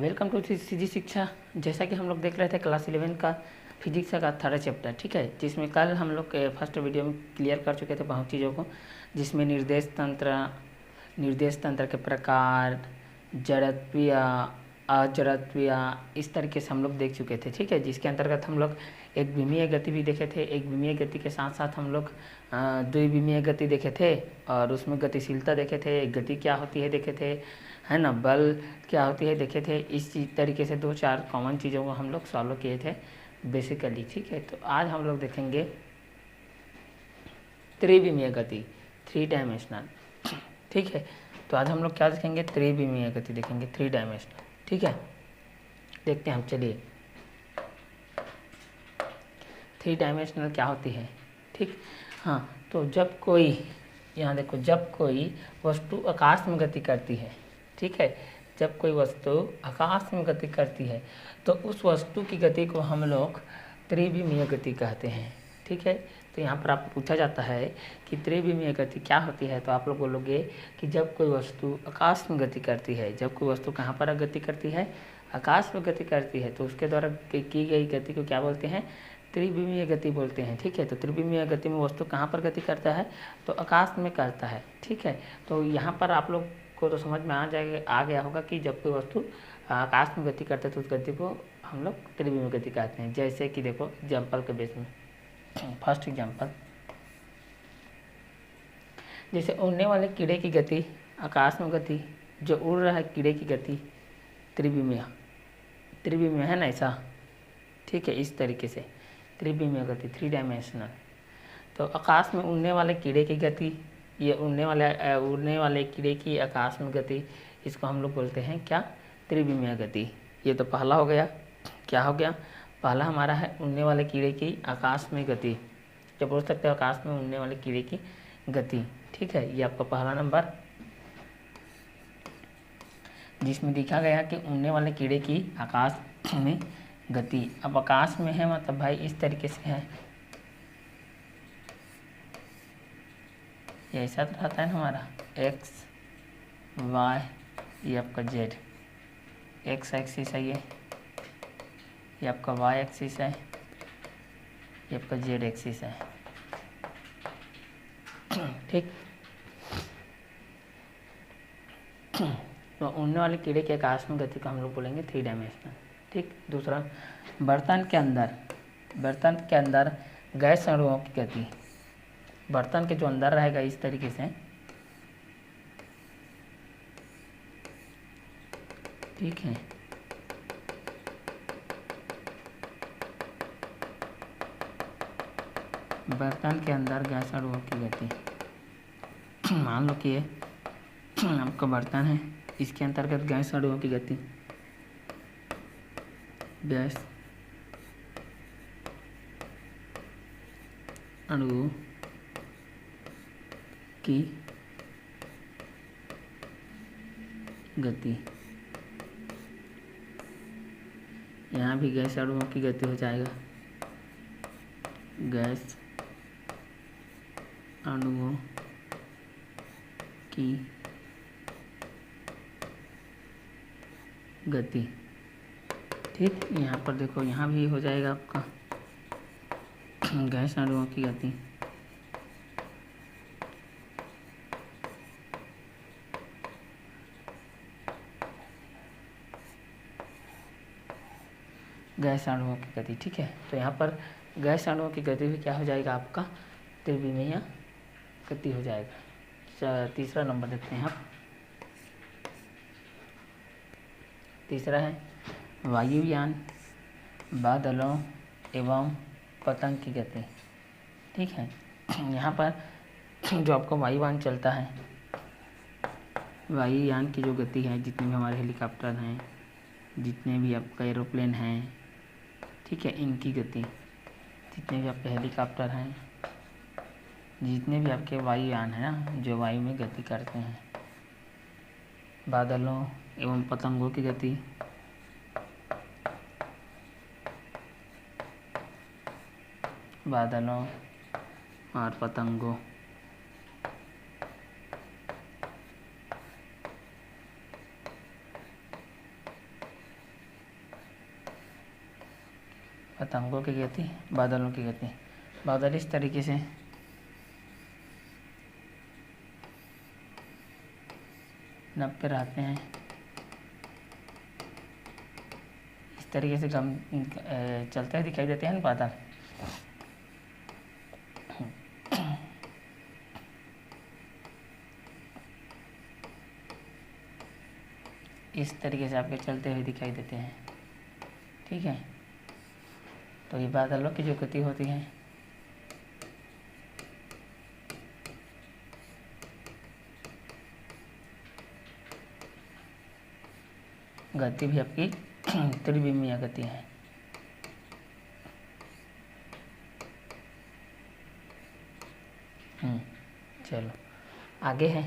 Welcome to CG शिक्षा। जैसा कि हम लोग देख रहे थे क्लास 11 का फिजिक्स का थर्ड चैप्टर, ठीक है, जिसमें कल हम लोग फर्स्ट वीडियो में क्लियर कर चुके थे बहुत चीज़ों को, जिसमें निर्देश तंत्र के प्रकार, जड़त्वीय, अजड़त्वीय, इस तरीके से हम लोग देख चुके थे, ठीक है। जिसके अंतर्गत हम लोग एक विमीय गति भी देखे थे। एक विमीय गति के साथ साथ हम लोग द्विविमीय गति देखे थे और उसमें गतिशीलता देखे थे, गति क्या होती है देखे थे, है ना, बल क्या होती है देखे थे। इस तरीके से 2-4 कॉमन चीज़ों को हम लोग सॉल्व किए थे बेसिकली, ठीक है। तो आज हम लोग देखेंगे त्रिविमीय गति, 3 डायमेंशनल, ठीक है। तो आज हम लोग क्या देखेंगे, त्रिविमीय गति देखेंगे, 3 डायमेंशनल, ठीक है। देखते हैं हम, चलिए 3 डायमेंशनल क्या होती है, ठीक। हाँ, तो जब कोई, यहाँ देखो, जब कोई वस्तु आकाश में गति करती है, ठीक है, जब कोई वस्तु आकाश में गति करती है तो उस वस्तु की गति को हम लोग त्रिविमीय गति कहते हैं, ठीक है। तो यहाँ पर आपको पूछा जाता है कि त्रिविमीय गति क्या होती है, तो आप लोग बोलोगे कि जब कोई वस्तु आकाश में गति करती है। जब कोई वस्तु कहाँ पर गति करती है, आकाश में गति करती है, तो उसके द्वारा की गई गति को क्या बोलते हैं, त्रिविमीय गति बोलते हैं, ठीक है। तो त्रिविमीय गति में वस्तु कहाँ पर गति करता है, तो आकाश में करता है, ठीक है। तो यहाँ पर आप लोग को तो समझ में आ गया होगा कि जब कोई वस्तु आकाश में गति करता है तो उस गति को हम लोग त्रिविमीय गति कहते हैं। जैसे कि देखो एग्जाम्पल के बेस में, फर्स्ट एग्जाम्पल, जैसे उड़ने वाले कीड़े की गति, आकाश में गति, जो उड़ रहा है कीड़े की गति त्रिविमीय है ना, ऐसा, ठीक है। इस तरीके से त्रिविमीय गति, 3 डायमेंशनल। तो आकाश में उड़ने वाले कीड़े की गति, ये उड़ने वाले कीड़े की आकाश में गति, इसको हम लोग बोलते हैं क्या, त्रिविमीय गति। ये तो पहला हो गया, क्या हो गया, पहला हमारा है उड़ने वाले कीड़े की आकाश में गति, जो बोल सकते हो आकाश में उड़ने वाले कीड़े की गति, ठीक है। ये आपका पहला नंबर, जिसमें दिखा गया कि उड़ने वाले कीड़े की आकाश में गति। अब आकाश में है मतलब भाई इस तरीके से है, ये ऐसा तो रहता है हमारा एक्स वाई, ये आपका जेड, एक्स एक्सिस है, ये आपका वाई एक्सिस है, ये आपका जेड एक्सिस है, ठीक। तो उड़ने वाले कीड़े के आकाश में गति को हम लोग बोलेंगे 3 डायमेंशनल, ठीक। दूसरा, बर्तन के अंदर गैस अणुओं की गति, बर्तन के जो अंदर रहेगा इस तरीके से, ठीक है। बर्तन के अंदर गैस अणुओं की गति, मान लो कि ये आपका बर्तन है, इसके अंतर्गत गैस अणुओं की गति, गैस अणुओं की गति, यहाँ भी गैस अणुओं की गति हो जाएगा, गैस अणुओं की गति, ठीक। यहाँ पर देखो, यहाँ भी हो जाएगा आपका गैस अणुओं की गति, गैस अणुओं की गति, ठीक है। तो यहाँ पर गैस अणुओं की गति भी क्या हो जाएगा, आपका त्रिविमीय गति हो जाएगा। तीसरा नंबर देखते हैं आप, तीसरा है वायुयान, बादलों एवं पतंग की गति, ठीक है। यहाँ पर जो आपका वायुयान चलता है, वायुयान की जो गति है, जितने भी हमारे हेलीकॉप्टर हैं, जितने भी आपका एरोप्लेन हैं, ठीक है, इनकी गति, जितने भी आपके हेलीकॉप्टर हैं, जितने भी आपके वायुयान हैं ना, जो वायु में गति करते हैं, बादलों एवं पतंगों की गति, बादलों और पतंगों पतंगों की गति, बादलों की गति। बादल इस तरीके से नब पे रहते हैं, इस तरीके से चलते हैं, दिखाई देते हैं ना बादल। इस तरीके से आपके चलते हुए दिखाई देते हैं, ठीक है। तो ये बादलों की जो गति होती है गति भी आपकी त्रिविमीय गति है। चलो आगे है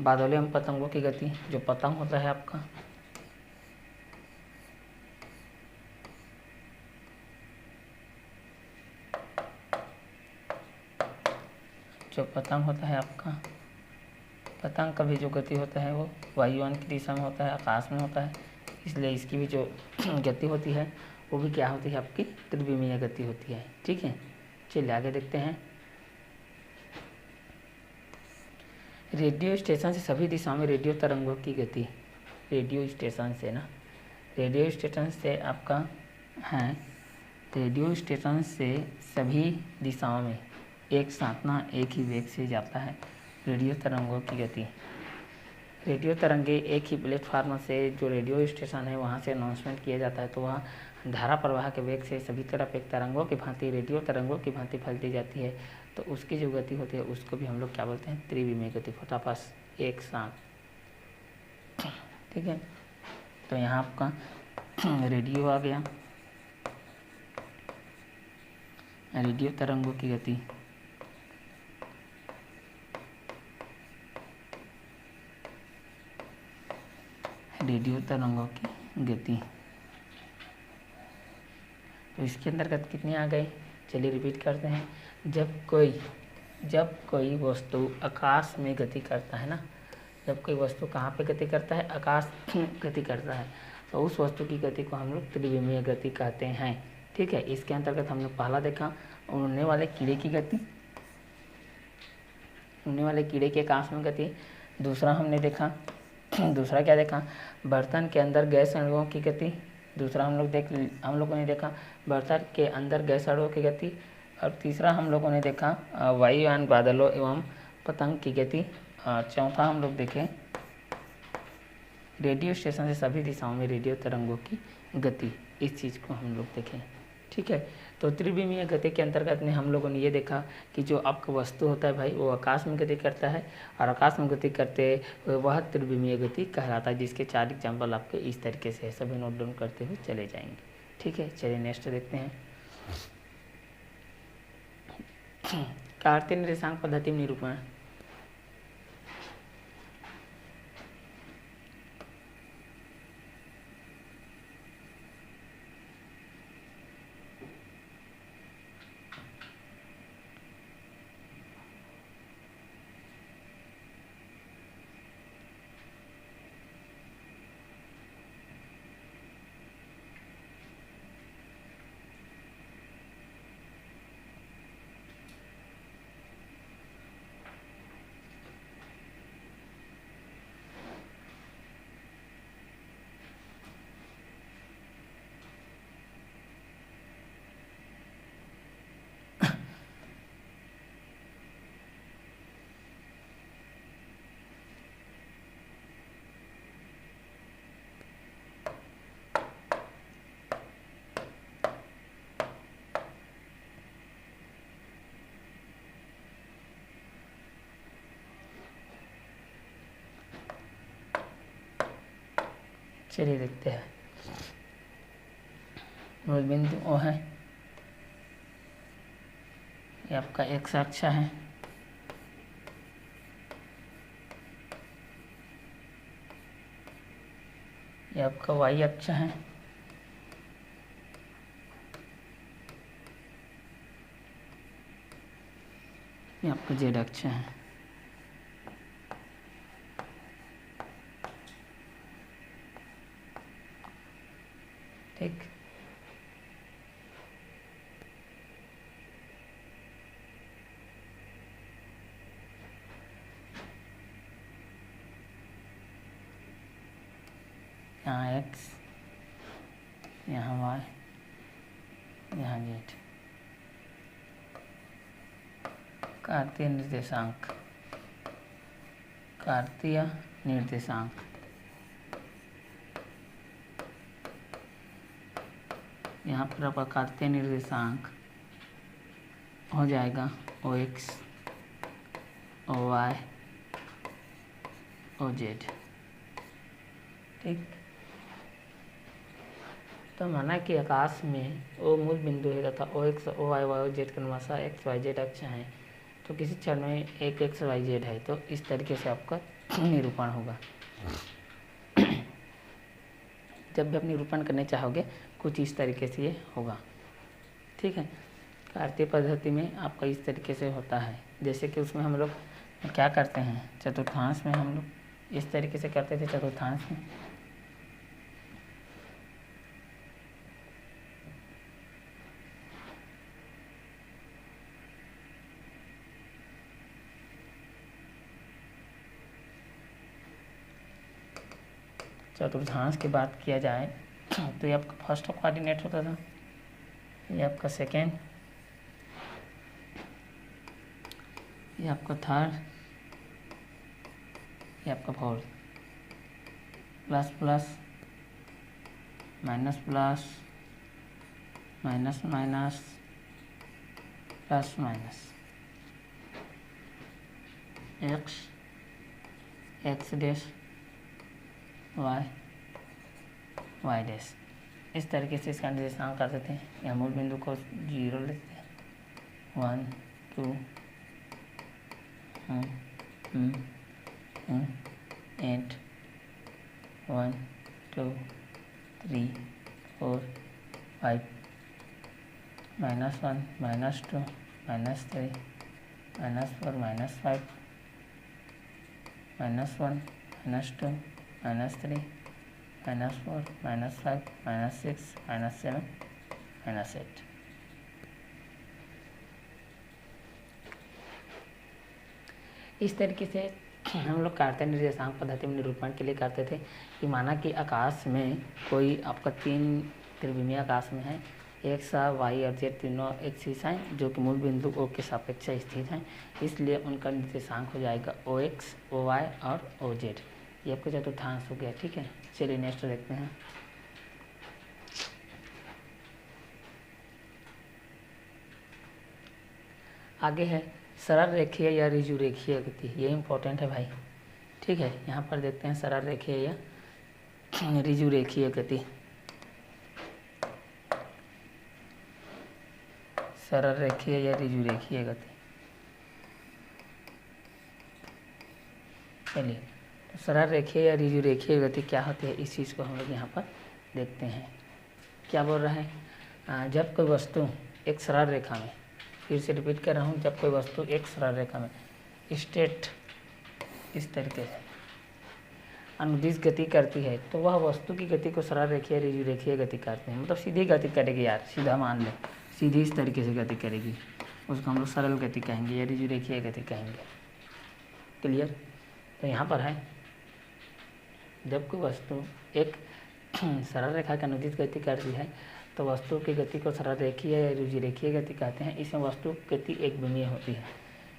बादलों एवं पतंगों की गति। जो पतंग होता है आपका, पतंग का भी जो गति होता है वो वायुयान की दिशा में होता है, आकाश में होता है, इसलिए इसकी भी जो गति होती है वो भी क्या होती है, आपकी त्रिविमीय गति होती है, ठीक है। चलिए आगे देखते हैं। रेडियो स्टेशन से सभी दिशाओं में रेडियो तरंगों की गति। रेडियो स्टेशन से आपका है, रेडियो स्टेशन से सभी दिशाओं में एक साथ ना एक ही वेग से जाता है रेडियो तरंगों की गति। रेडियो तरंगे एक ही प्लेटफार्म से, जो रेडियो स्टेशन है वहाँ से अनाउंसमेंट किया जाता है, तो वहाँ धारा प्रवाह के वेग से सभी तरफ एक तरंगों की भांति, रेडियो तरंगों की भांति फैलती जाती है। तो उसकी जो गति होती है उसको भी हम लोग क्या बोलते हैं, त्रिविमीय गति, फटाफट एक साथ, ठीक है। तो यहाँ आपका रेडियो आ गया, रेडियो तरंगों की गति। रेडियो तरंगों की गति, तो इसके अंतर्गत कितने आ गए, चलिए रिपीट करते हैं। जब कोई वस्तु आकाश में गति करता है ना, जब कोई वस्तु कहाँ पे गति करता है, आकाश में गति करता है, तो उस वस्तु की गति को हम लोग त्रिविमीय गति कहते हैं, ठीक है। इसके अंतर्गत हमने पहला देखा उड़ने वाले कीड़े की गति, उड़ने वाले कीड़े के आकाश में गति। दूसरा हमने देखा, दूसरा क्या देखा, बर्तन के अंदर गैस अणुओं की गति। दूसरा हम लोगों ने देखा बर्तन के अंदर गैस अणुओं की गति। और तीसरा हम लोगों ने देखा वायुयान, बादलों एवं पतंग की गति। चौथा हम लोग देखें रेडियो स्टेशन से सभी दिशाओं में रेडियो तरंगों की गति। इस चीज़ को हम लोग देखें, ठीक है। तो त्रिविमीय गति के अंतर्गत में हम लोगों ने ये देखा कि जो आपका वस्तु होता है भाई वो आकाश में गति करता है, और आकाश में गति करते वह त्रिविमीय गति कहलाता है, जिसके 4 एग्जाम्पल आपके इस तरीके से है। सभी नोट डाउन करते हुए चले जाएंगे, ठीक है। चलिए नेक्स्ट देखते हैं। कार्तीय निर्देशांक पद्धति में निरूपण। चलिए देखते हैं। मूल बिंदु ओ है, ये आपका एक्स अक्ष है, ये आपका वाई अक्ष है, ये आपका जेड अक्ष है, ठीक। यहाँ x, यहाँ y, यहाँ z। कार्तीय निर्देशांक, कार्तीय निर्देशांक यहाँ पर आपका कार्तीय निर्देशांक हो जाएगा OX, OY, OZ। ठीक, तो माना कि आकाश में वो मूल बिंदु है तथा OX, OY, OZ क्रमशः XYZ अक्ष हैं, तो किसी क्षण में एक XYZ है, तो इस तरीके से आपका निरूपण होगा। जब भी आप निरूपण करने चाहोगे कुछ इस तरीके से ये होगा। ठीक है, कार्तीय पद्धति में आपका इस तरीके से होता है। जैसे कि उसमें हम लोग क्या करते हैं, चतुर्थांश में हम लोग इस तरीके से करते थे। चतुर्थांश में चतुर्थांश की बात किया जाए तो ये आपका फर्स्ट कोऑर्डिनेट होता था, ये आपका सेकेंड, ये आपका थर्ड, ये आपका fourth. Plus plus, minus plus, minus minus, plus minus, x, x dash, y, y dash. इस तरीके से इसका निर्देशांक कर देते हैं। या मूल बिंदु को 0 लेते हैं, 1 2 8 1 2 3 4 5, -1 -2 -3 -4 -5, -1 -2 -3 -4 -5 -6 -7 -8। इस तरीके से हम लोग कार्तीय निर्देशांक पद्धति में निरूपण के लिए करते थे कि माना कि आकाश में कोई आपका 3 त्रिविमीय आकाश में है, एक्स, वाई और जेड तीनों एक्सिस हैं जो कि मूल बिंदु ओ के सापेक्ष स्थित हैं, इसलिए उनका निर्देशांक हो जाएगा OX, OY और OZ। ये आपका चतुर्थांश हो गया। ठीक है, चलिए नेक्स्ट देखते हैं। आगे है सरल रेखीय या ऋजु रेखीय गति। ये इम्पोर्टेंट है भाई। ठीक है, यहाँ पर देखते हैं सरल रेखीय या ऋजु रेखीय गति। सरल रेखीय या ऋजु रेखीय गति। चलिए, तो सरल रेखीय या ऋजु रेखीय गति क्या होती है, इस चीज़ को हम लोग यहाँ पर देखते हैं। क्या बोल रहा है, जब कोई वस्तु एक सरल रेखा में, फिर से रिपीट कर रहा हूँ, जब कोई वस्तु एक सरल रेखा में स्ट्रेट इस तरीके से अनुदिश गति करती है, तो वह वस्तु की गति को सरल रेखीय ऋजु रेखीय गति कहते हैं। मतलब सीधी गति करेगी यार, सीधा मान लें, सीधी इस तरीके से गति करेगी, उसको हम लोग सरल गति कहेंगे या ऋजु रेखीय गति कहेंगे। क्लियर? तो यहाँ पर है, जब कोई वस्तु एक सरल रेखा की अनुदिश गति करती है तो वस्तु की गति को सरल रेखीय या ऋजु रेखीय गति कहते हैं। इसमें वस्तु की गति एक विमीय होती है।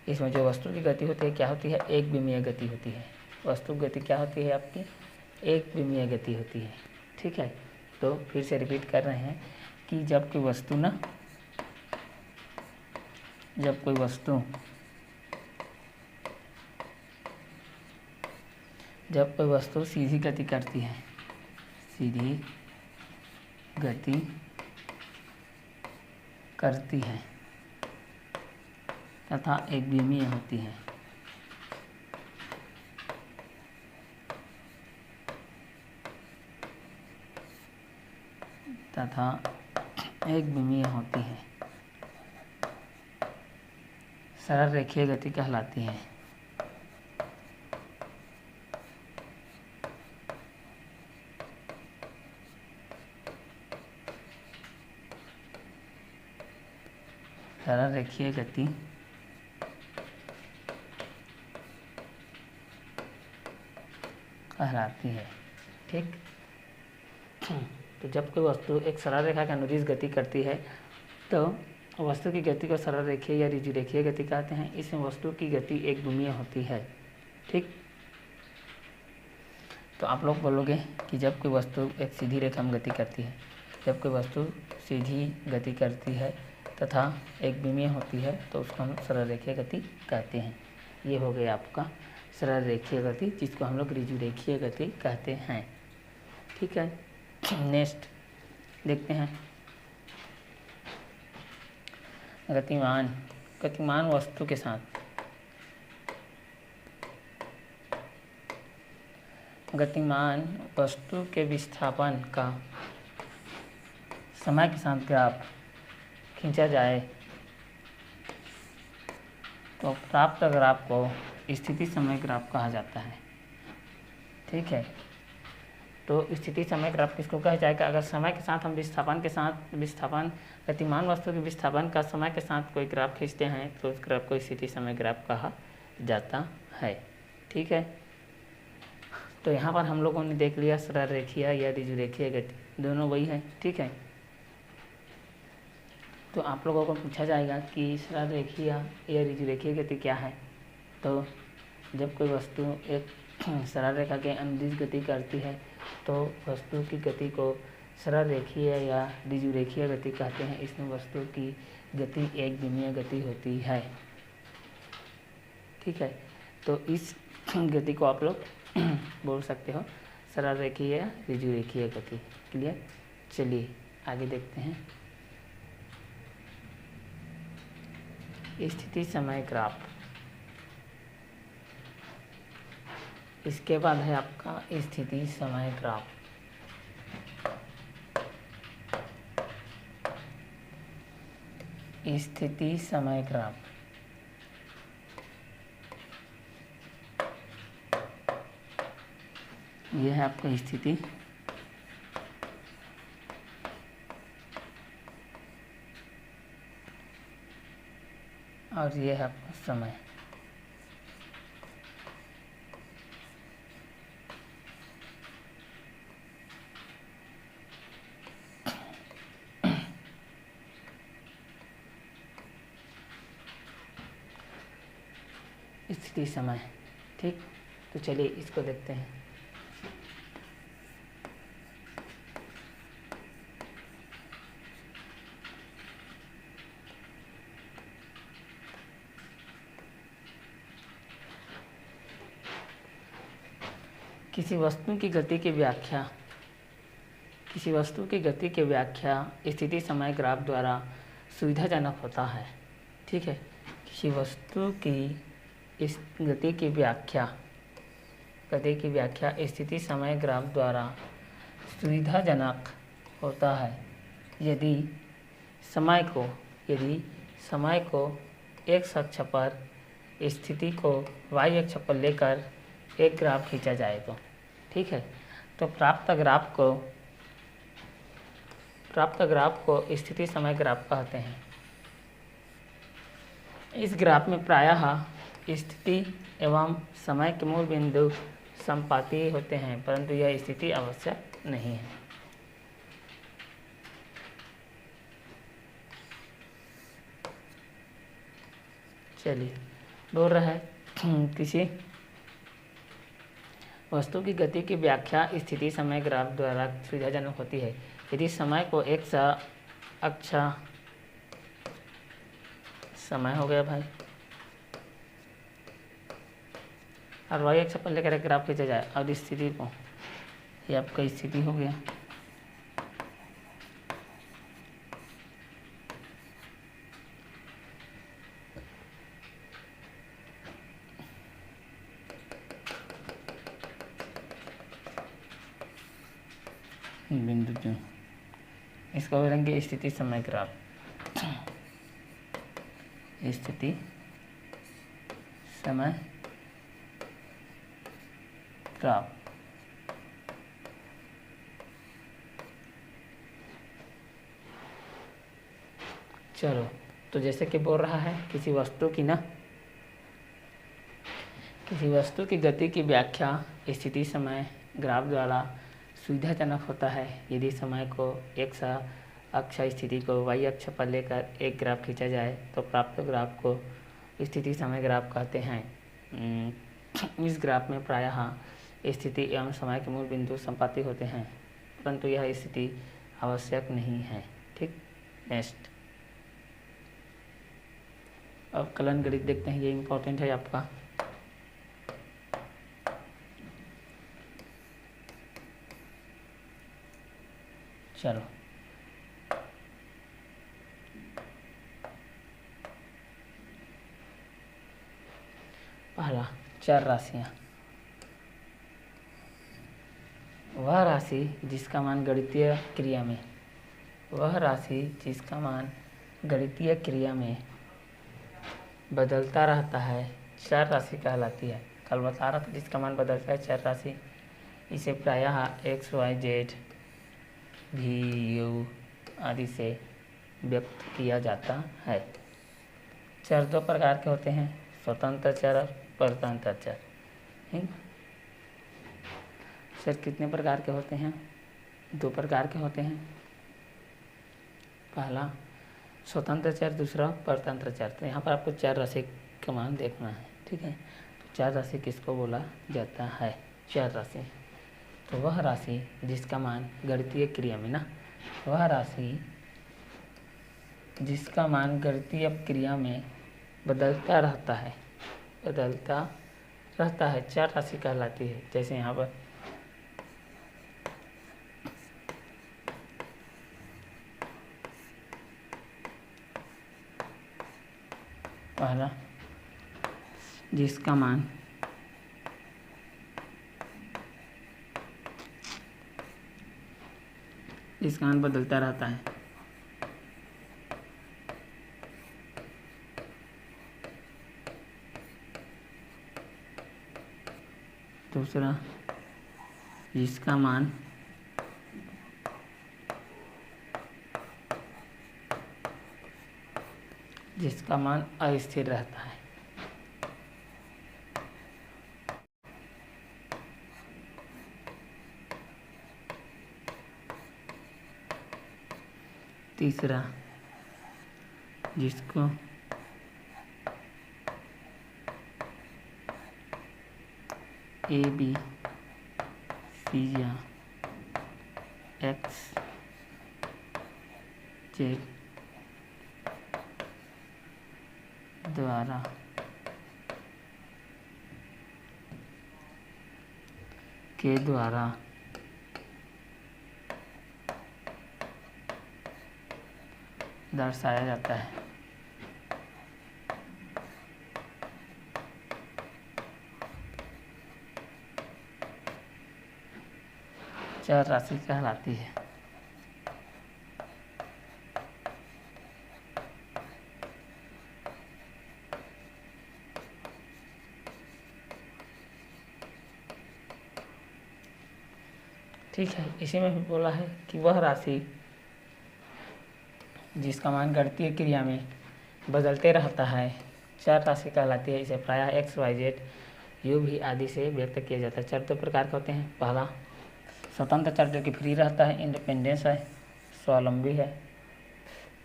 इसमें जो वस्तु की गति होती है क्या होती है, एक विमीय गति होती है। वस्तु की गति क्या होती है आपकी, एक विमीय गति होती है। ठीक है, तो फिर से रिपीट कर रहे हैं कि जब कोई वस्तु ना, जब कोई वस्तु सीधी गति करती है, सीधी गति करती है तथा एक विमीय होती है, तथा एक विमीय होती है, सरल रेखीय गति कहलाती है। सरल रेखीय गति कहलाती है। ठीक, तो जब कोई वस्तु एक सरल रेखा के अनुदिश गति करती है तो वस्तु की गति को सरल रेखीय या ऋजु रेखीय गति कहते हैं। इसमें वस्तु की गति एक घूमीय होती है। ठीक, तो आप लोग बोलोगे कि जब कोई वस्तु एक सीधी रेखा में गति करती है, जब कोई वस्तु सीधी गति करती है तथा एक घूमीय होती है तो उसको हम सरल रेखीय गति कहते हैं। ये हो गया आपका सरल रेखीय गति, जिसको हम लोग ऋजु रेखीय गति कहते हैं। ठीक है, नेक्स्ट देखते हैं गतिमान वस्तु के साथ गतिमान वस्तु के विस्थापन का समय के साथ ग्राफ खींचा जाए तो प्राप्त ग्राफ को स्थिति समय ग्राफ कहा जाता है। ठीक है, तो स्थिति समय ग्राफ किसको कहा जाएगा? अगर समय के साथ हम विस्थापन गतिमान वस्तु के विस्थापन का समय के साथ कोई ग्राफ खींचते हैं तो उस ग्राफ को स्थिति समय ग्राफ कहा जाता है। ठीक है, तो यहाँ पर हम लोगों ने देख लिया सरल रेखीय या ऋजु रेखीय गति, दोनों वही है। ठीक है, तो आप लोगों को पूछा जाएगा कि सरल रेखीय या ऋजु रेखीय गति क्या है। तो जब कोई वस्तु एक सरल रेखा के अनुदिश गति करती है तो वस्तु की गति को सरल रेखीय या ऋजु रेखीय गति कहते हैं। इसमें वस्तु की गति एक घूमीय गति होती है। ठीक है, तो इस गति को आप लोग बोल सकते हो सरल रेखीय या ऋजु रेखीय गति। क्लियर? चलिए आगे देखते हैं स्थिति समय ग्राफ। इसके बाद है आपका स्थिति समय ग्राफ। स्थिति समय ग्राफ यह है आपका स्थिति और यह है आपका समय। स्थिति समय। ठीक, तो चलिए इसको देखते हैं। किसी वस्तु की गति की व्याख्या स्थिति समय ग्राफ द्वारा सुविधाजनक होता है। ठीक है, किसी वस्तु की इस गति की व्याख्या स्थिति समय ग्राफ द्वारा सुविधाजनक होता है यदि समय को x अक्ष पर स्थिति को y अक्ष पर लेकर एक ग्राफ खींचा जाए तो। ठीक है, तो प्राप्त ग्राफ को स्थिति समय ग्राफ कहते हैं। इस ग्राफ में प्रायः स्थिति एवं समय के मूल बिंदु संपाती होते हैं, परंतु यह स्थिति आवश्यक नहीं है। चलिए, बोल रहा है किसी वस्तु की गति की व्याख्या स्थिति समय ग्राफ द्वारा सुविधाजनक होती है यदि समय को x अक्ष समय हो गया भाई और y अक्ष पर लेकर ग्राफ खींचा जाए और स्थिति को, ये आपका स्थिति हो गया। बिंदु 2 इसको बोलेंगे स्थिति समय ग्राफ। स्थिति समय ग्राफ। चलो, तो जैसे कि बोल रहा है किसी वस्तु की गति की व्याख्या स्थिति समय ग्राफ द्वारा सुविधाजनक होता है यदि समय को x अक्ष स्थिति को y अक्ष पर लेकर एक ग्राफ खींचा जाए तो प्राप्त ग्राफ को स्थिति समय ग्राफ कहते हैं। इस ग्राफ में प्रायः स्थिति एवं समय के मूल बिंदु संपाती होते हैं, परंतु यह स्थिति आवश्यक नहीं है। ठीक, नेक्स्ट अब कलन गणित देखते हैं, ये इम्पोर्टेंट है आपका। चलो पहला चार राशियां। वह राशि जिसका मान गणितीय क्रिया में गणितीय क्रिया में बदलता रहता है चार राशि कहलाती है। कल बता रहा था जिसका मान बदलता है चार राशि, इसे प्रायः x y z भी u आदि से व्यक्त किया जाता है। चर दो प्रकार के होते हैं, स्वतंत्र चर और परतंत्र चर। चर कितने प्रकार के होते हैं? दो प्रकार के होते हैं, पहला स्वतंत्र चर, दूसरा परतंत्र चर। तो यहाँ पर आपको चार राशि का मान देखना है। ठीक है, तो चार राशि किसको बोला जाता है? चार राशि, तो वह राशि जिसका मान गणितीय क्रिया में वह राशि जिसका मान गणितीय क्रिया में बदलता रहता है चार राशि कहलाती है। जैसे यहाँ पर पहला जिसका मान बदलता रहता है, दूसरा जिसका मान अस्थिर रहता है। तीसरा जिसको ए बी सी या एक्स जेड द्वारा दर्शाया जाता है। चार राशि कहलाती है। ठीक है, इसी में भी बोला है कि वह राशि जिसका मान गणितीय क्रिया में बदलते रहता है चार राशि कहलाती है। इसे प्रायः x y z u भी आदि से व्यक्त किया जाता है। चर दो प्रकार के होते हैं, पहला स्वतंत्र चर जो कि फ्री रहता है, इंडिपेंडेंस है, स्वावलंबी है।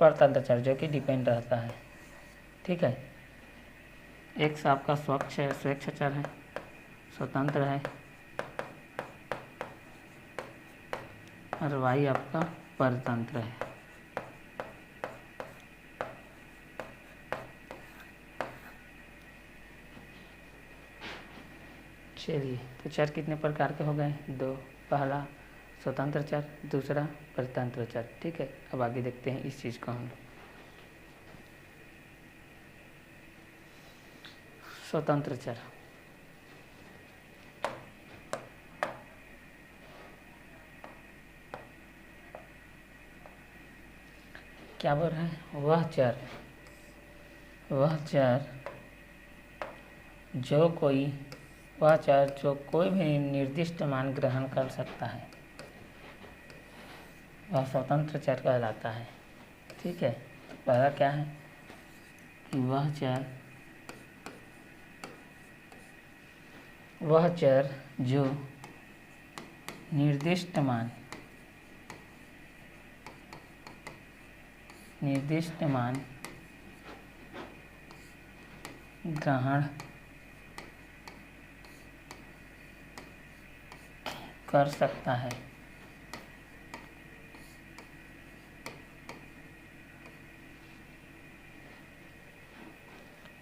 परतंत्र चर जो कि डिपेंड रहता है। ठीक है, x आपका स्वेच्छ चर है, स्वतंत्र है, और y आपका परतंत्र है। चलिए, तो चर कितने प्रकार के हो गए? दो, पहला स्वतंत्र चर, दूसरा परतंत्र चर। ठीक है, अब आगे देखते हैं इस चीज़ को हम लोग। स्वतंत्र चर, क्या बोल रहे हैं? वह चर जो कोई भी निर्दिष्ट मान ग्रहण कर सकता है वह स्वतंत्र चर कहलाता है। ठीक है, पहला क्या है कि वह चर जो निर्दिष्ट मान ग्रहण कर सकता है।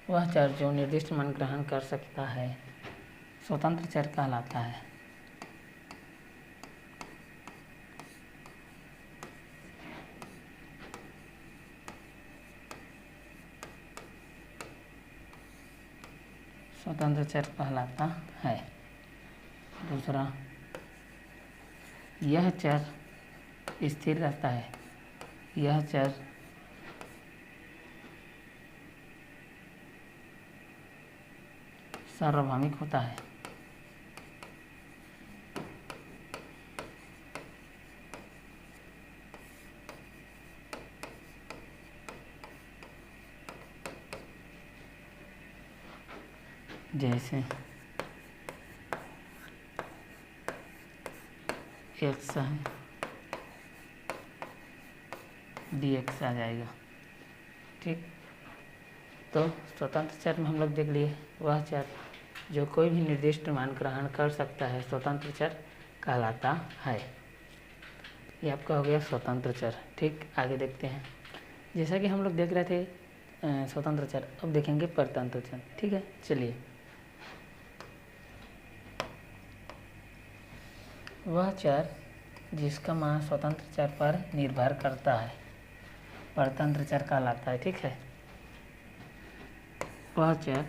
वह चर जो निर्दिष्ट मान ग्रहण कर सकता है स्वतंत्र चर कहलाता है। स्वतंत्र चर कहलाता है। दूसरा, यह चर स्थिर रहता है। यह चर सार्वभौमिक होता है। जैसे x है, dx आ जाएगा। ठीक, तो स्वतंत्र चर में हम लोग देख लिए वह चर जो कोई भी निर्दिष्ट मान ग्रहण कर सकता है स्वतंत्र चर कहलाता है। ये आपका हो गया स्वतंत्र चर। ठीक, आगे देखते हैं। जैसा कि हम लोग देख रहे थे स्वतंत्र चर, अब देखेंगे परतंत्र चर। ठीक है, चलिए। वह चर जिसका मान स्वतंत्र चर पर निर्भर करता है परतंत्र चर कहलाता है। ठीक है, वह चर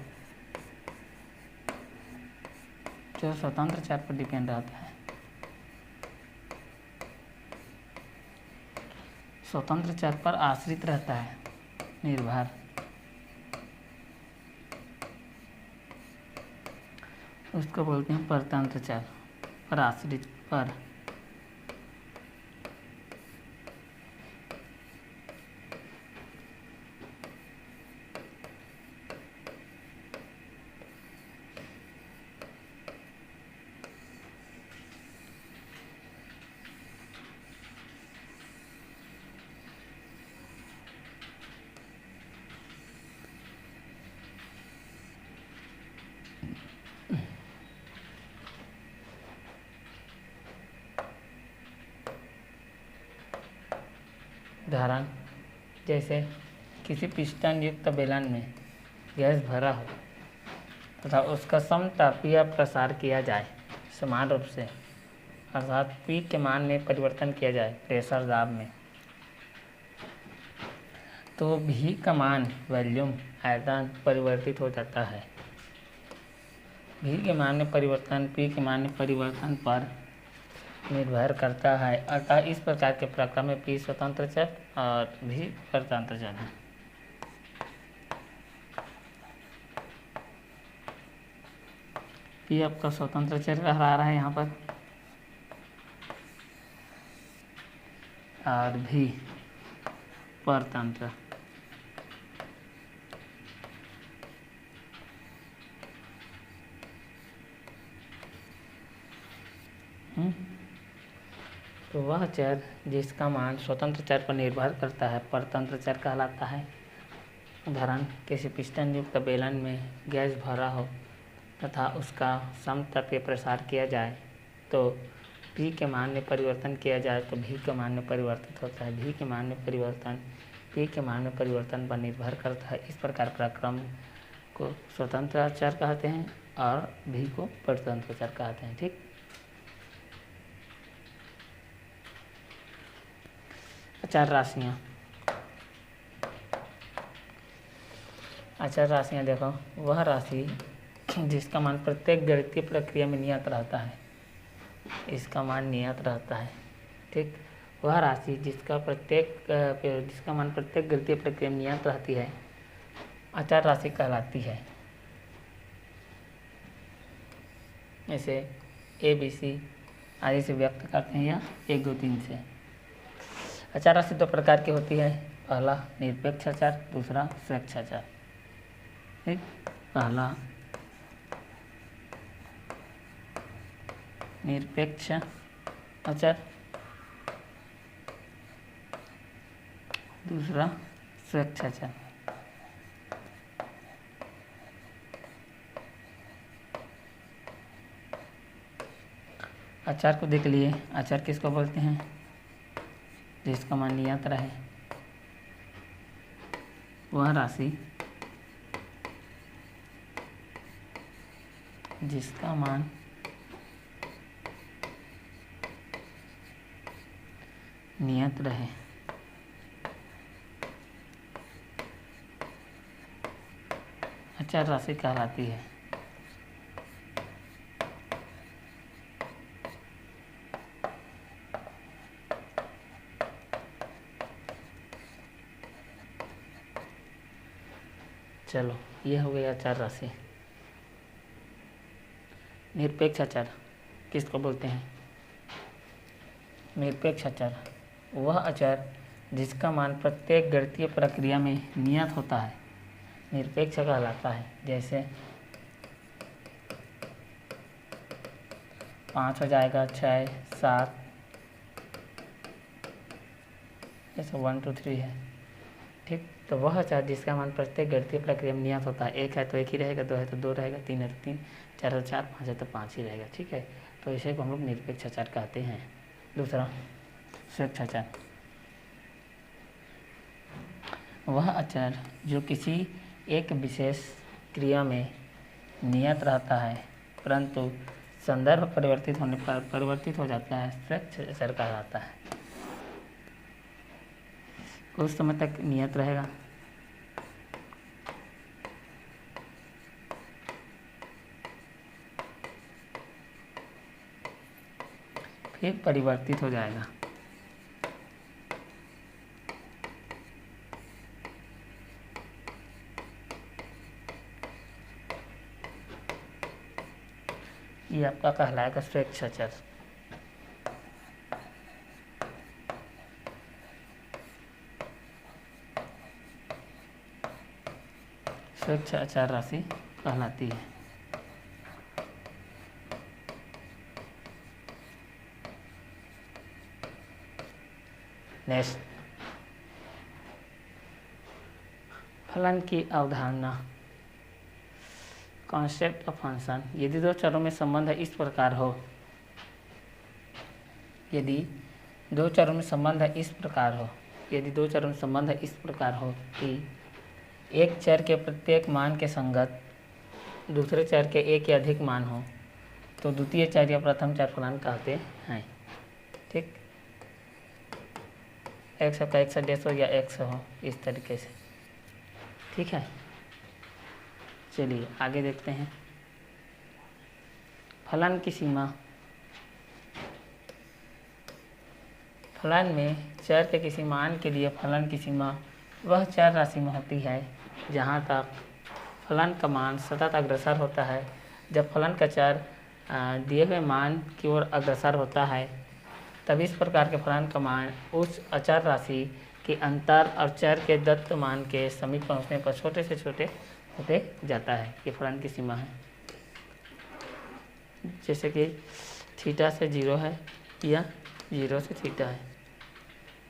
जो स्वतंत्र चर पर डिपेंड रहता है, स्वतंत्र चर पर आश्रित रहता है, निर्भर, उसको बोलते हैं परतंत्र चर। पर आश्रित पर उदाहरण, जैसे किसी पिस्टन युक्त बेलन में गैस भरा हो तथा उसका समतापीय प्रसार किया जाए समान रूप से, अर्थात P के मान में परिवर्तन किया जाए प्रेशर दाब में, तो V का मान वॉल्यूम आयतन परिवर्तित हो जाता है। V के मान में परिवर्तन P के मान में परिवर्तन पर निर्भर करता है। अतः इस प्रकार के प्रक्रम में P स्वतंत्र चर और V परतंत्र चर है। P आपका स्वतंत्र चर कहला रहा है यहाँ पर, और V परतंत्र। तो वह चर जिसका मान स्वतंत्र चर पर निर्भर करता है परतंत्र चर कहलाता है। उदाहरण, किसी पिस्टन युक्त बेलन में गैस भरा हो तथा उसका समतापीय प्रसार किया जाए तो P के मान में परिवर्तन किया जाए तो V के मान में परिवर्तित होता है। V के मान में परिवर्तन P के मान में परिवर्तन पर निर्भर करता है। इस प्रकार प्रक्रम को स्वतंत्र चर कहते हैं और V को परतंत्र चर कहते हैं। ठीक, अचर राशियाँ। अचर राशियाँ देखो, वह राशि जिसका मान प्रत्येक गणितीय प्रक्रिया में नियत रहता है, इसका मान नियत रहता है। ठीक, वह राशि जिसका मान प्रत्येक गणितीय प्रक्रिया में नियत रहती है अचर राशि कहलाती है। ऐसे ABC आदि से व्यक्त करते हैं या 1, 2, 3 से। अचर राशि 2 प्रकार की होती है। पहला निरपेक्ष अचर, दूसरा स्वेच्छाचार। ठीक, पहला निरपेक्ष अचर, दूसरा स्वेच्छाचार। अचर को देख लिए, अचर किसको बोलते हैं? जिसका मान नियत रहे, वह राशि जिसका मान नियत रहे। अचर राशि कहलाती है। चलो, ये हो गया अचर राशि। निरपेक्ष अचर किसको बोलते हैं? निरपेक्ष अचर वह अचर जिसका मान प्रत्येक गणितीय प्रक्रिया में नियत होता है, निरपेक्ष कहलाता है। जैसे 5 हो जाएगा, 6, 7, जैसे 1 2 3 है, ठीक। तो वह अचर जिसका मान प्रत्येक गणितीय प्रक्रिया में नियत होता है, 1 है तो 1 ही रहेगा, 2 है तो 2 रहेगा, 3 है तो 3, 4 है तो 4, 5 है तो 5 ही रहेगा, ठीक है। तो इसे को हम लोग निरपेक्ष अचर कहते हैं। दूसरा स्वेच्छाचार, वह अचर जो किसी एक विशेष क्रिया में नियत रहता है परंतु संदर्भ परिवर्तित होने पर परिवर्तित हो जाता है, स्वेच्छाचार कहा जाता है। कुछ समय तक नियत रहेगा, फिर परिवर्तित हो जाएगा। ये आपका कहलाएगा स्वेच्छाचार। स्वेच्छाचार राशि कहलाती है। नेक्स्ट, फलन की अवधारणा, कॉन्सेप्ट ऑफ फंक्शन। यदि दो चरों में संबंध इस प्रकार हो, यदि दो चरों में संबंध इस प्रकार हो, यदि दो चरों में संबंध इस प्रकार हो कि एक चर के प्रत्येक मान के संगत दूसरे चर के एक या अधिक मान हो, तो द्वितीय चर या प्रथम चर फलन कहते हैं, ठीक। x का x डेश हो या x हो, इस तरीके से, ठीक है। चलिए आगे देखते हैं। फलन की सीमा, फलन में चर के किसी मान के लिए फलन की सीमा वह चर राशि में होती है जहाँ तक फलन का मान सतत अग्रसर होता है। जब फलन का चर दिए हुए मान की ओर अग्रसर होता है, तब इस प्रकार के फलन का मान उस अचर राशि के अंतर और चर के दत्त मान के समीप पहुँचने पर छोटे से छोटे होते जाता है। ये फलन की सीमा है। जैसे कि थीटा से 0 है या 0 से थीटा है,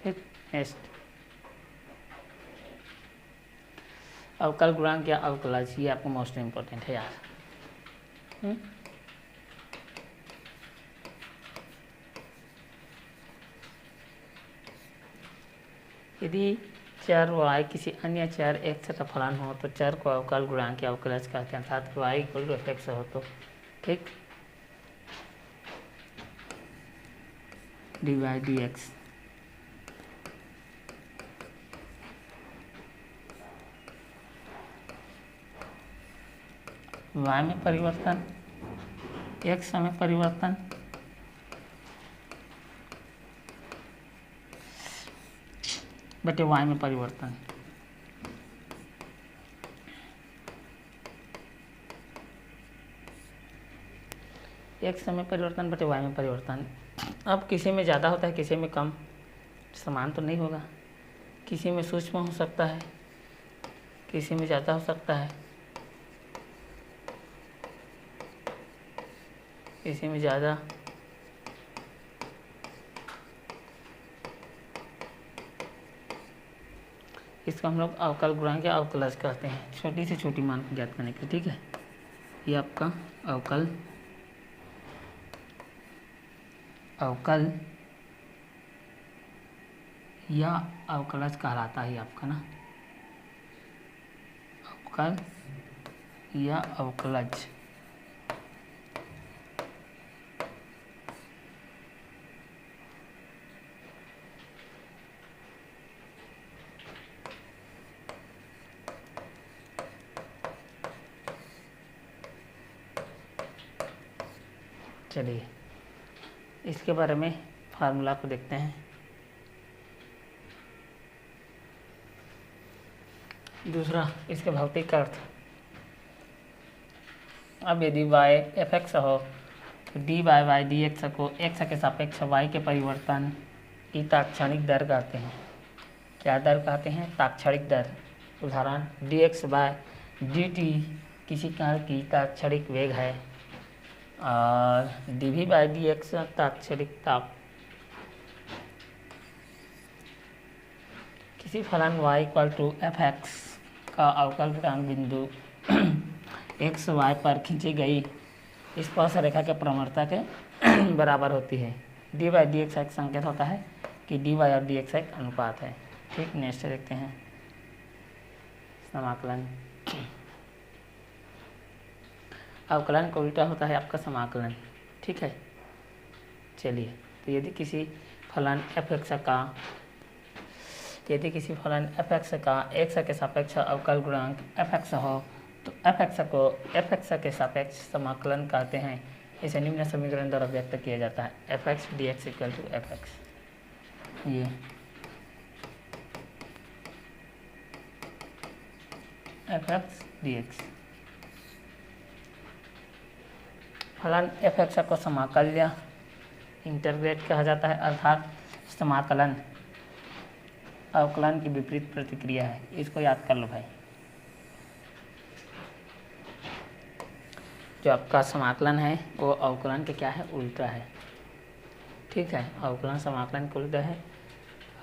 ठीक। नेक्स्ट, अवकल गुणांक या अवकलज, ये आपको मोस्ट इम्पोर्टेंट है यार। यदि चर y किसी अन्य चर x का फलन हो तो चर को अवकल गुणांक या अवकलज कहते हैं, अर्थात y इक्वल टू f(x) हो तो, ठीक। dy dx, y में परिवर्तन, x में परिवर्तन, बटे y में परिवर्तन। x में परिवर्तन बटे y में परिवर्तन। अब किसी में ज़्यादा होता है, किसी में कम, समान तो नहीं होगा। किसी में सूक्ष्म हो सकता है, किसी में ज़्यादा हो सकता है, किसी में ज़्यादा, इसको हम लोग अवकल गुणांक या अवकलज कहते हैं, छोटी से छोटी मान को ज्ञात करने के लिए। ठीक है, ये आपका अवकल या अवकलज कहलाता है आपका ना, अवकल या अवकलज। चलिए इसके बारे में फार्मूला को देखते हैं। दूसरा, इसके भौतिक अर्थ। अब यदि y एफ एक्स हो तो d y y d x को x के सापेक्ष y के परिवर्तन की तात्क्षणिक दर कहते हैं। क्या दर कहते हैं? तात्क्षणिक दर। उदाहरण, D X by D T किसी कार्य की तात्क्षणिक वेग है और D V by D X तात्क्षणिक ताप। किसी फलन y equal to F X का अवकल गुणांक बिंदु एक्स वाई पर खींची गई स्पर्श रेखा के प्रवणता के बराबर होती है। डी वाई डी एक्स एक संकेत होता है कि डी वाई और डी एक्स एक अनुपात है। ठीक, नेक्स्ट देखते हैं समाकलन। अवकलन का उल्टा होता है आपका समाकलन। ठीक है, चलिए, तो यदि किसी फलन एफ एक्स का एक्स के सापेक्ष अवकल गुणांक एफ एक्स हो तो एफ एक्स को एफ एक्स के सापेक्ष समाकलन कहते हैं। इसे निम्न समीकरण द्वारा व्यक्त किया जाता है, f x D x equal to F x. ये एफ एक्स डी एक्स फलन एफ एक्स को समाकल्य इंटरग्रेट कहा जाता है, अर्थात समाकलन अवकलन की विपरीत प्रतिक्रिया है। इसको याद कर लो भाई। जो आपका समाकलन है वो अवकलन के क्या है? उल्टा है। ठीक है, अवकलन समाकलन का उल्टा है,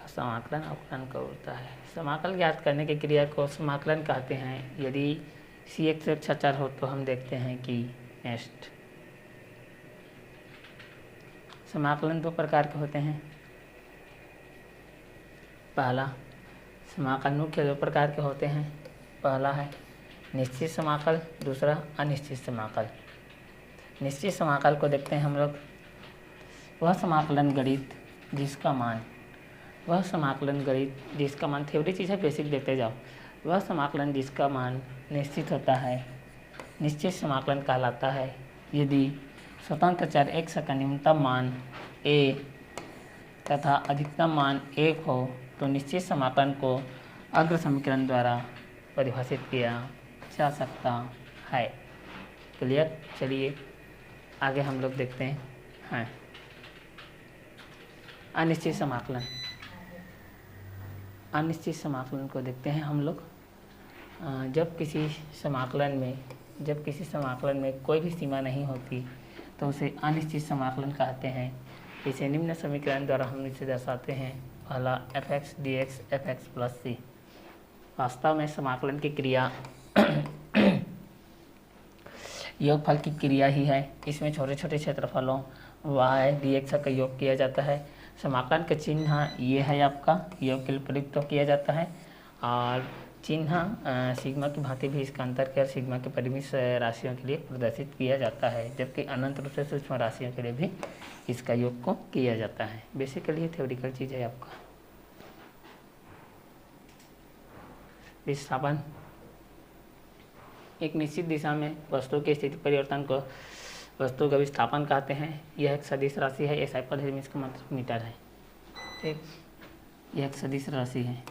समाकलन अवकलन का उल्टा है। समाकल ज्ञात करने की क्रिया को समाकलन कहते हैं। यदि सी एक्स एक अचर हो तो हम देखते हैं कि नेक्स्ट समाकलन दो प्रकार के होते हैं। पहला समाकल मुख्य दो प्रकार के होते हैं। पहला है निश्चित समाकल, दूसरा अनिश्चित समाकल। निश्चित समाकल को देखते हैं हम लोग। वह समाकलन गणित जिसका मान थ्योरी चीज़ है, बेसिक देखते जाओ। वह समाकलन जिसका मान निश्चित होता है निश्चित समाकलन कहलाता है। यदि स्वतंत्र चर x का न्यूनतम मान a तथा अधिकतम मान 1 हो तो निश्चित समाकलन को अग्र समीकरण द्वारा परिभाषित किया जा सकता है। क्लियर? चलिए आगे हम लोग देखते हैं अनिश्चित समाकलन। अनिश्चित समाकलन को देखते हैं हम लोग। जब किसी समाकलन में कोई भी सीमा नहीं होती तो उसे अनिश्चित समाकलन कहते हैं। इसे निम्न समीकरण द्वारा हम इसे दर्शाते हैं। पहला F x D X F X plus C. वास्तव में समाकलन की क्रिया योगफल की क्रिया ही है। इसमें छोटे छोटे क्षेत्रफलों y डी एक्स का योग किया जाता है। समाकलन का चिन्ह ये है आपका, योग के लिए प्रयुक्त किया जाता है। और चिन्ह सिग्मा की भांति भी इसका अंतर कर सिग्मा के परिमित राशियों के लिए प्रदर्शित किया जाता है, जबकि अनंत रूप से सूक्ष्म राशियों के लिए भी इसका योग को किया जाता है। बेसिकली ये थ्योरिकल चीज़ है आपका। विस्थापन एक निश्चित दिशा में वस्तु की स्थिति परिवर्तन को वस्तु का विस्थापन कहते हैं। यह एक सदिश राशि है। एसआई पद्धति में इसका मतलब मीटर है। ठीक, यह एक सदिश राशि है।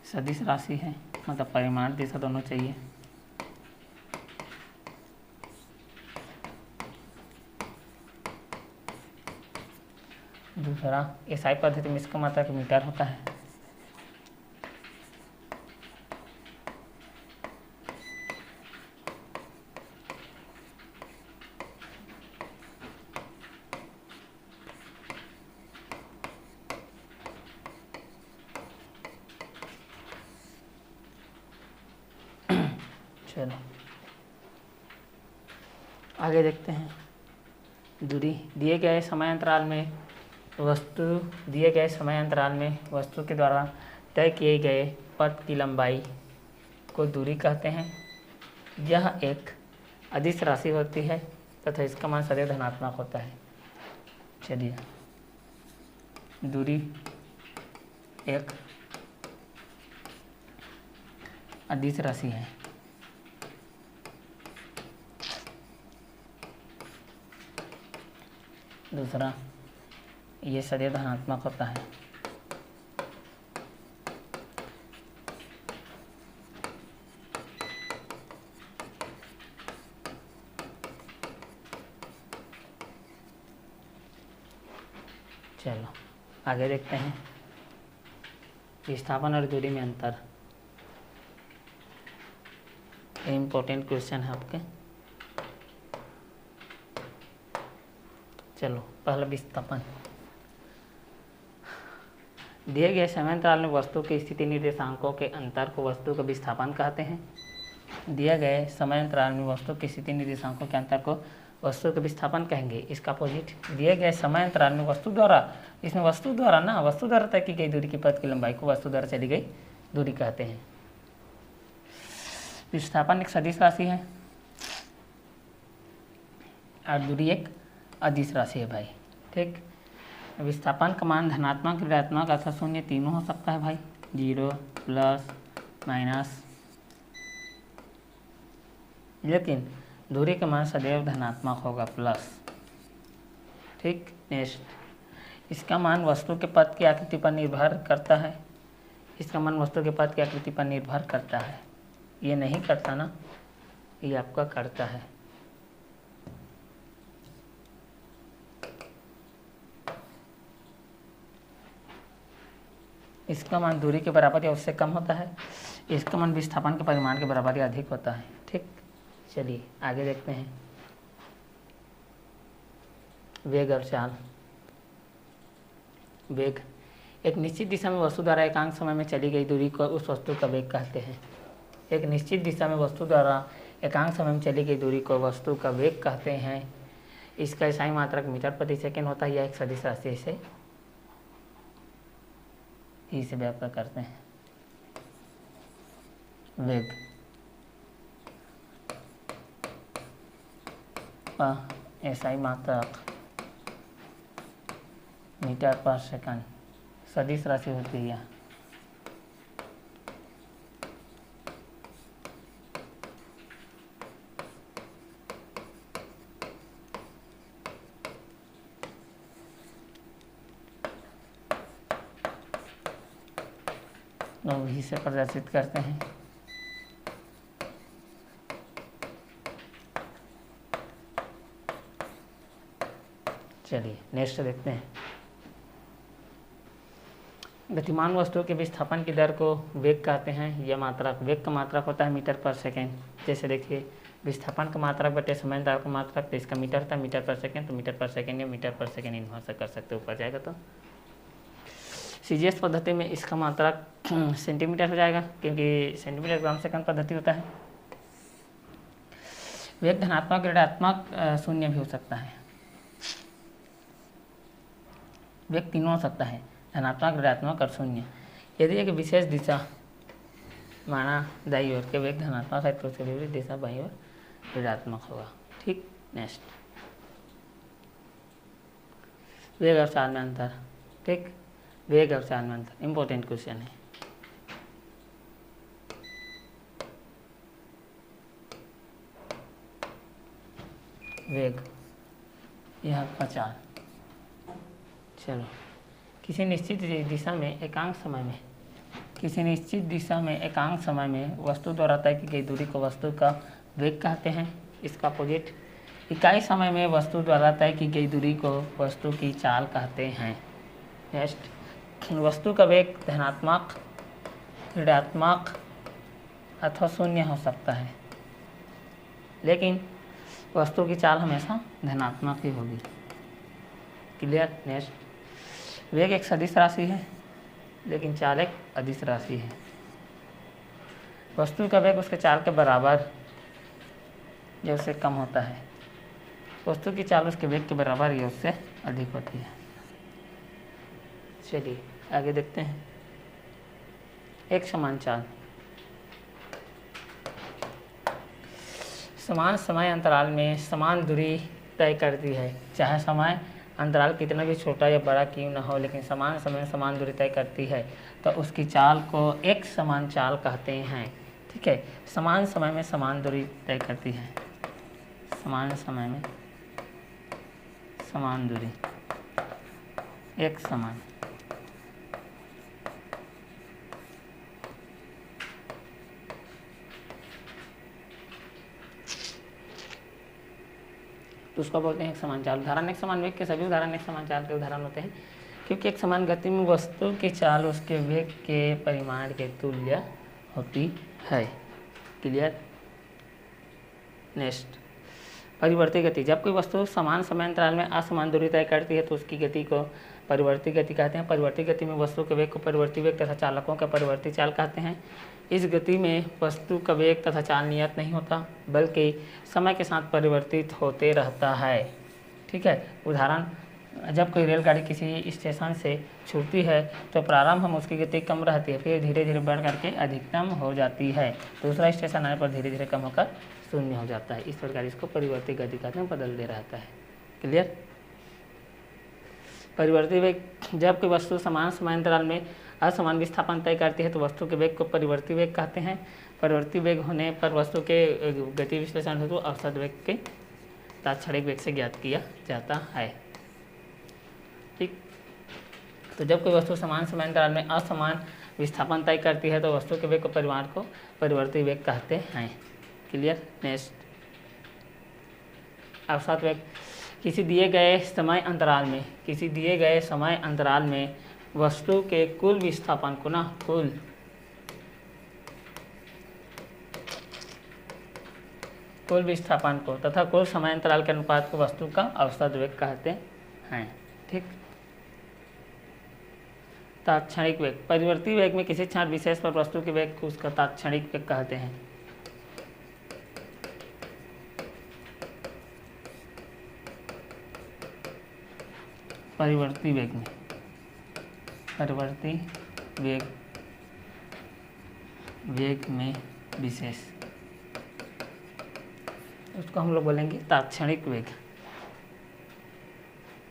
सदिश राशि है, मतलब परिमाण दिशा दोनों चाहिए। दूसरा एसआई पद्धति में इसका मतलब मीटर होता है। चलो आगे देखते हैं। दूरी दिए गए समयांतराल में वस्तु के द्वारा तय किए गए पथ की लंबाई को दूरी कहते हैं। यह एक अदिश राशि होती है तथा इसका मान सदैव धनात्मक होता है। चलिए, दूरी एक अदिश राशि है। दूसरा, ये सदैव धनात्मक होता है। चलो आगे देखते हैं। विस्थापन और दूरी में अंतर, इम्पोर्टेंट क्वेश्चन है आपके। चलो पहला विस्थापन। दिए गए समयांतराल में वस्तु के स्थिति निर्देशांकों के अंतर को वस्तु का विस्थापन कहते हैं। दिए गए समयांतराल में वस्तु के स्थिति निर्देशांकों के अंतर को वस्तु का विस्थापन कहेंगे। इसका अपोजिट, दिए गए समयांतराल में वस्तु द्वारा तय की गई दूरी की पथ की लंबाई को वस्तु द्वारा चली गई दूरी कहते हैं। विस्थापन एक सदिश राशि है और दूरी एक अदिश राशि है भाई। ठीक, विस्थापन का मान धनात्मक, ऋणात्मक अथवा शून्य तीनों हो सकता है भाई, 0 प्लस माइनस, लेकिन दूरी का मान सदैव धनात्मक होगा, प्लस। ठीक, नेक्स्ट, इसका मान वस्तु के पथ की आकृति पर निर्भर करता है। ये नहीं करता ना, ये आपका करता है। इसका मान दूरी के बराबर या उससे कम होता है। इसका मान विस्थापन के परिमाण के बराबर या अधिक होता है। ठीक, चलिए आगे देखते हैं। वेग और चाल। वेग, एक निश्चित दिशा में वस्तु द्वारा एकांक समय में चली गई दूरी को उस वस्तु का वेग कहते हैं। एक निश्चित दिशा में वस्तु द्वारा एकांक समय में चली गई दूरी को वस्तु का वेग कहते हैं। इसका इकाई मात्रक मीटर प्रति सेकंड होता है। यह एक सदिश राशि से इसे व्याख्या करते हैं। वेग एसआई मात्रक मीटर पर सेकंड सदिश राशि होती है। लोग इसे प्रदर्शित करते हैं। चलिए नेक्स्ट देखते हैं। गतिमान वस्तुओं के विस्थापन की दर को वेग कहते हैं। यह मात्रक, वेग का मात्रक होता है मीटर पर सेकेंड। जैसे देखिए, विस्थापन का मात्रक बटे समयांतराल का मात्रक, तो इसका मीटर था, मीटर पर सेकेंड, तो मीटर पर सेकेंड या मीटर पर सेकेंड इन्वर्स कर सकते, ऊपर जाएगा तो। सीजीएस पद्धति में इसका मात्रक सेंटीमीटर हो जाएगा, क्योंकि सेंटीमीटर ग्राम सेकंड पद्धति होता है। वेग धनात्मक, ऋणात्मक, शून्य भी हो सकता है। वेग तीनों हो सकता है, धनात्मक, ऋणात्मक और शून्य। यदि एक विशेष दिशा माना दाईं ओर के वेग धनात्मक है तो उसके विपरीत दिशा बाईं ओर ऋणात्मक होगा। ठीक, नेक्स्ट, वेग और चाल में अंतर। ठीक, वेग और चाल में अंतर इम्पोर्टेंट क्वेश्चन है। वेग, यह आपका चाल। चलो, किसी निश्चित दिशा में एकांक समय में वस्तु द्वारा तय की गई दूरी को वस्तु का वेग कहते हैं। इसका अपोजिट, इकाई समय में वस्तु द्वारा तय की गई दूरी को वस्तु की चाल कहते हैं। नेक्स्ट, वस्तु का वेग धनात्मक, ऋणात्मक अथवा शून्य हो सकता है, लेकिन वस्तु की चाल हमेशा धनात्मक ही होगी। क्लियर। नेक्स्ट, वेग एक सदिश राशि है, लेकिन चाल एक अदिश राशि है। वस्तु का वेग उसके चाल के बराबर जो उससे कम होता है। वस्तु की चाल उसके वेग के बराबर या उससे अधिक होती है। चलिए आगे देखते हैं। एक समान चाल समान समय अंतराल में समान दूरी तय करती है। चाहे समय अंतराल कितना भी छोटा या बड़ा क्यों न हो, लेकिन समान समय में समान दूरी तय करती है तो उसकी चाल को एक समान चाल कहते हैं। ठीक है, समान समय में समान दूरी तय करती है। समान समय में समान दूरी, एक समान। तो उसको बोलते हैं एक समान चाल। उदाहरण एक समान वेग के सभी उदाहरण एक समान चाल के उदाहरण होते हैं, क्योंकि एक समान गति में वस्तु की चाल उसके वेग के परिमाण के तुल्य होती है। क्लियर। नेक्स्ट, परिवर्ती गति। जब कोई वस्तु समान समय अंतराल में असमान दूरी तय करती है तो उसकी गति को परिवर्ती गति कहते हैं। परिवर्ती गति में वस्तु के वेग को परिवर्ती वेग तथा चालकों का परिवर्ती चाल कहते हैं। इस गति में वस्तु का वेग तथा चाल नियत नहीं होता, बल्कि समय के साथ परिवर्तित होते रहता है। ठीक है, उदाहरण, जब कोई रेलगाड़ी किसी स्टेशन से छूटती है तो प्रारंभ में उसकी गति कम रहती है, फिर धीरे धीरे बढ़ करके अधिकतम हो जाती है। दूसरा स्टेशन आने पर धीरे धीरे कम होकर शून्य हो जाता है। इस प्रकार इसको परिवर्ती गति कहते हैं, बदलते रहता है। क्लियर। परिवर्ती वेग। जब कोई वस्तु समान समय अंतराल में असमान विस्थापन तय करती है तो वस्तु के वेग को परिवर्ती वेग कहते हैं। परिवर्ती वेग होने पर वस्तु के गति विश्लेषण हेतु औसत वेग के तात्क्षणिक वेग से ज्ञात किया जाता है। ठीक, तो जब कोई वस्तु समान समय अंतराल में असमान विस्थापन तय करती है तो वस्तु के वेग को परिमाण को परिवर्ती वेग कहते हैं। क्लियर। नेक्स्ट, औसत वेग। किसी दिए गए समय अंतराल में वस्तु के कुल विस्थापन को कुल विस्थापन को तथा कुल समय अंतराल के अनुपात को वस्तु का औसत वेग कहते हैं। ठीक। तात्क्षणिक वेग। परिवर्ती वेग में किसी क्षण विशेष पर वस्तु के वेग को उसका तात्क्षणिक वेग कहते हैं। परिवर्ती वेग में विशेष, उसको हम लोग बोलेंगे तात्क्षणिक वेग।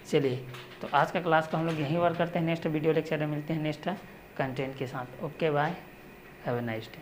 चलिए, तो आज का क्लास को हम लोग यहीं वर्क करते हैं। नेक्स्ट वीडियो लेक्चर में मिलते हैं नेक्स्ट कंटेंट के साथ। Okay bye, have a nice day.